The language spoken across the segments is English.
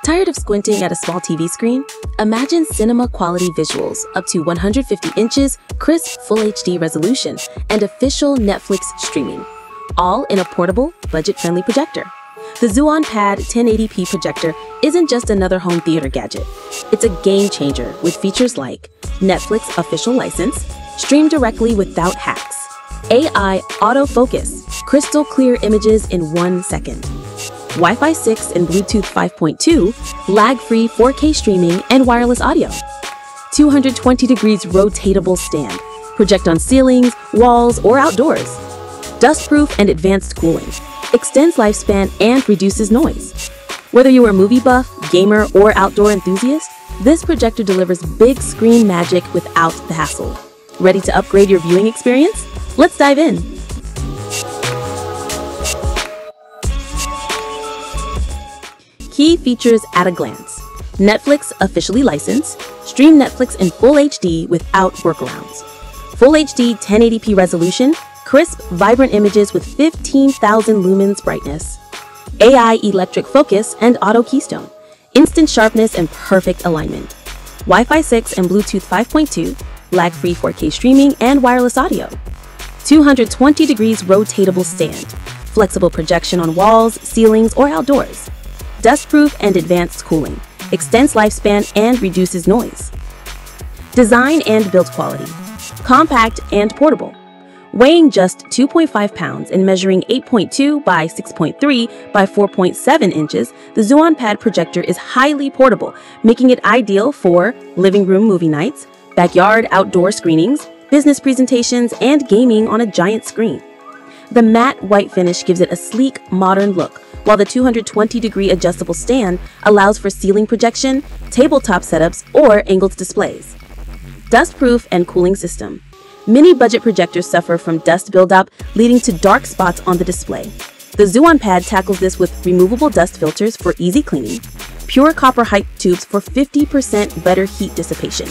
Tired of squinting at a small TV screen? Imagine cinema-quality visuals up to 150 inches, crisp Full HD resolution, and official Netflix streaming, all in a portable, budget-friendly projector. The XuanPad 1080p projector isn't just another home theater gadget. It's a game changer with features like Netflix official license, stream directly without hacks, AI autofocus, crystal clear images in 1 second, Wi-Fi 6 and Bluetooth 5.2, lag-free 4K streaming and wireless audio, 220 degrees rotatable stand, project on ceilings, walls, or outdoors, dustproof and advanced cooling, extends lifespan and reduces noise. Whether you're a movie buff, gamer, or outdoor enthusiast, this projector delivers big screen magic without the hassle. Ready to upgrade your viewing experience? Let's dive in. Key features at a glance. Netflix officially licensed. Stream Netflix in Full HD without workarounds. Full HD 1080p resolution. Crisp, vibrant images with 15,000 lumens brightness. AI electric focus and auto keystone. Instant sharpness and perfect alignment. Wi-Fi 6 and Bluetooth 5.2. Lag-free 4K streaming and wireless audio. 220 degrees rotatable stand. Flexible projection on walls, ceilings, or outdoors. Dustproof and advanced cooling, extends lifespan and reduces noise. Design and build quality, compact and portable. Weighing just 2.5 pounds and measuring 8.2 by 6.3 by 4.7 inches, the XuanPad projector is highly portable, making it ideal for living room movie nights, backyard outdoor screenings, business presentations, and gaming on a giant screen. The matte white finish gives it a sleek, modern look, while the 220-degree adjustable stand allows for ceiling projection, tabletop setups, or angled displays. Dustproof and cooling system. Many budget projectors suffer from dust buildup, leading to dark spots on the display. The XuanPad tackles this with removable dust filters for easy cleaning, pure copper height tubes for 50% better heat dissipation,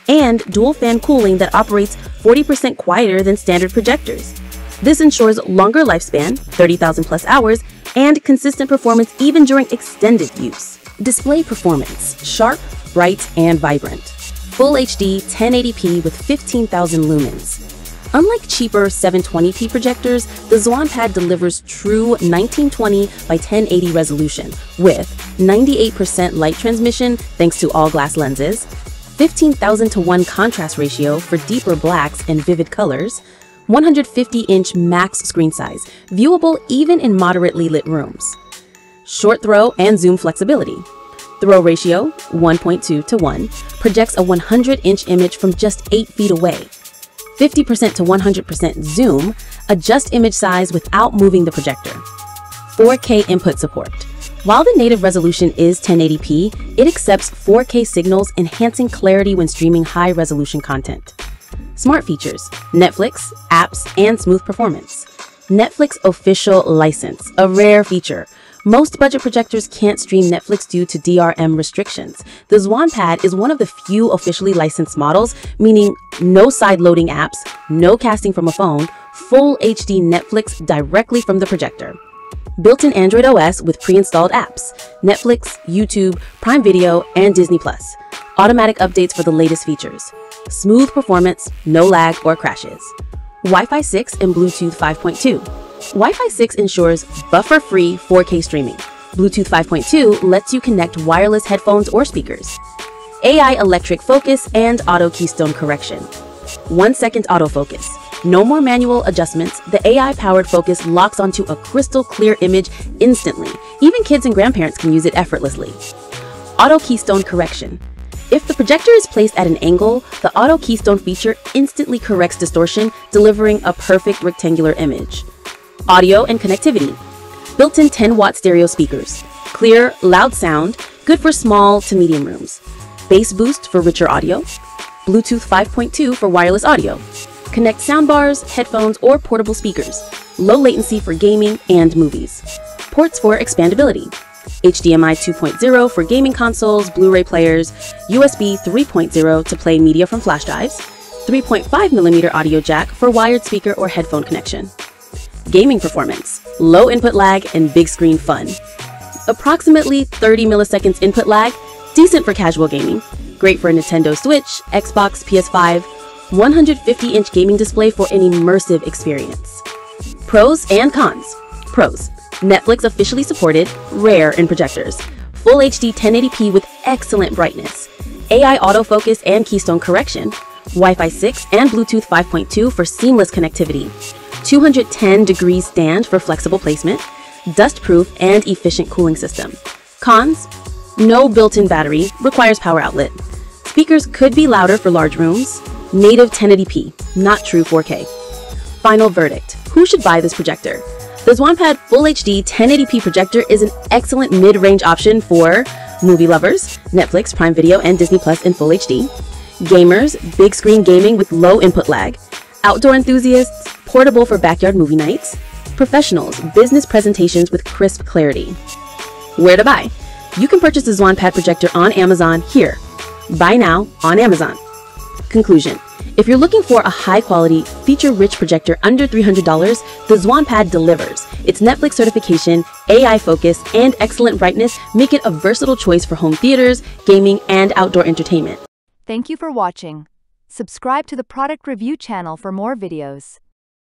and dual fan cooling that operates 40% quieter than standard projectors. This ensures longer lifespan, 30,000 plus hours, and consistent performance even during extended use. Display performance, sharp, bright, and vibrant. Full HD 1080p with 15,000 lumens. Unlike cheaper 720p projectors, the XuanPad delivers true 1920 by 1080 resolution with 98% light transmission thanks to all-glass lenses, 15,000 to 1 contrast ratio for deeper blacks and vivid colors, 150-inch max screen size, viewable even in moderately lit rooms. Short throw and zoom flexibility. Throw ratio, 1.2 to 1, projects a 100-inch image from just 8 feet away. 50% to 100% zoom, adjust image size without moving the projector. 4K input support. While the native resolution is 1080p, it accepts 4K signals, enhancing clarity when streaming high-resolution content. Smart features, Netflix, apps, and smooth performance. Netflix official license, a rare feature. Most budget projectors can't stream Netflix due to DRM restrictions. The XuanPad is one of the few officially licensed models, meaning no side-loading apps, no casting from a phone, full HD Netflix directly from the projector. Built-in Android OS with pre-installed apps, Netflix, YouTube, Prime Video, and Disney+. Automatic updates for the latest features. Smooth performance, no lag or crashes. Wi-Fi 6 and Bluetooth 5.2. Wi-Fi 6 ensures buffer-free 4K streaming. Bluetooth 5.2 lets you connect wireless headphones or speakers. AI electric focus and auto keystone correction. 1 second autofocus. No more manual adjustments. The AI-powered focus locks onto a crystal clear image instantly. Even kids and grandparents can use it effortlessly. Auto keystone correction. If the projector is placed at an angle, the auto keystone feature instantly corrects distortion, delivering a perfect rectangular image. Audio and connectivity. Built-in 10-watt stereo speakers. Clear, loud sound, good for small to medium rooms. Bass boost for richer audio. Bluetooth 5.2 for wireless audio. Connect soundbars, headphones, or portable speakers. Low latency for gaming and movies. Ports for expandability. HDMI 2.0 for gaming consoles, Blu-ray players, USB 3.0 to play media from flash drives, 3.5mm audio jack for wired speaker or headphone connection. Gaming performance, low input lag, and big screen fun. approximately 30 milliseconds input lag, decent for casual gaming, great for a Nintendo Switch, Xbox, PS5, 150-inch gaming display for an immersive experience. Pros and cons. Pros: Netflix officially supported, rare in projectors. Full HD 1080p with excellent brightness. AI autofocus and keystone correction. Wi-Fi 6 and Bluetooth 5.2 for seamless connectivity. 210-degree stand for flexible placement. Dustproof and efficient cooling system. Cons: no built-in battery, requires power outlet. Speakers could be louder for large rooms. Native 1080p, not true 4K. Final verdict: who should buy this projector? The XuanPad Full HD 1080p projector is an excellent mid-range option for movie lovers, Netflix, Prime Video, and Disney Plus in Full HD, gamers, big screen gaming with low input lag, outdoor enthusiasts, portable for backyard movie nights, professionals, business presentations with crisp clarity. Where to buy? You can purchase the XuanPad projector on Amazon here. Buy now on Amazon. Conclusion: if you're looking for a high-quality, feature-rich projector under $300, the XuanPad delivers. Its Netflix certification, AI focus, and excellent brightness make it a versatile choice for home theaters, gaming, and outdoor entertainment. Thank you for watching. Subscribe to the product review channel for more videos.